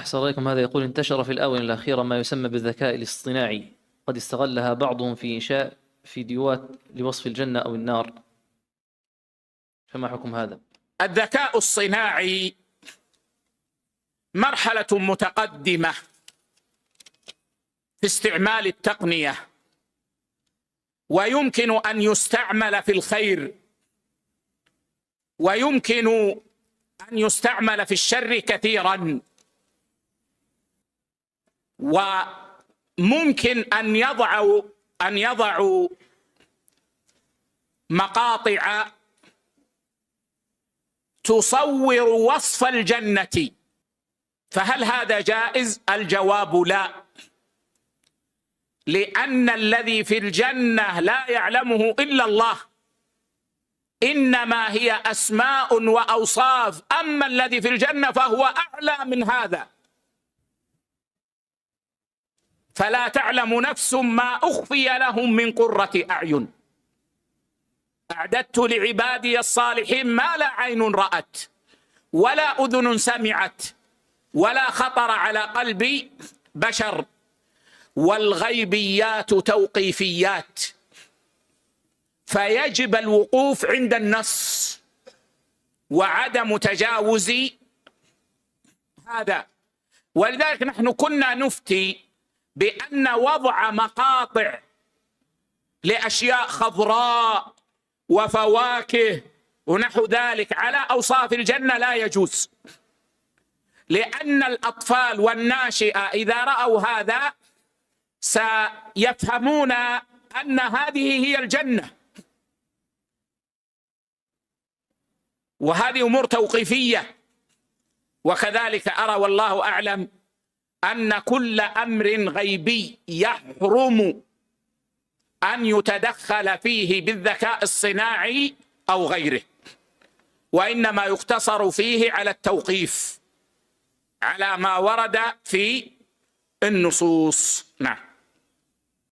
أحسن عليكم. هذا يقول: انتشر في الآونة الأخيرة ما يسمى بالذكاء الاصطناعي، قد استغلها بعضهم في إنشاء فيديوهات لوصف الجنة أو النار، فما حكم هذا؟ الذكاء الصناعي مرحلة متقدمة في استعمال التقنية، ويمكن أن يستعمل في الخير، ويمكن أن يستعمل في الشر كثيرا، وممكن أن يضعوا مقاطع تصور وصف الجنة. فهل هذا جائز؟ الجواب لا، لأن الذي في الجنة لا يعلمه إلا الله، إنما هي أسماء وأوصاف، أما الذي في الجنة فهو أعلى من هذا. فلا تعلم نفس ما أخفي لهم من قرة أعين أعددت لعبادي الصالحين ما لا عين رأت ولا أذن سمعت ولا خطر على قلب بشر. والغيبيات توقيفيات، فيجب الوقوف عند النص وعدم تجاوز هذا. ولذلك نحن كنا نفتي بأن وضع مقاطع لأشياء خضراء وفواكه ونحو ذلك على أوصاف الجنة لا يجوز، لأن الأطفال والناشئة إذا رأوا هذا سيفهمون أن هذه هي الجنة، وهذه أمور توقيفية. وكذلك أرى والله أعلم أن كل أمر غيبي يحرم أن يتدخل فيه بالذكاء الصناعي أو غيره، وإنما يقتصر فيه على التوقيف على ما ورد في النصوص. نعم.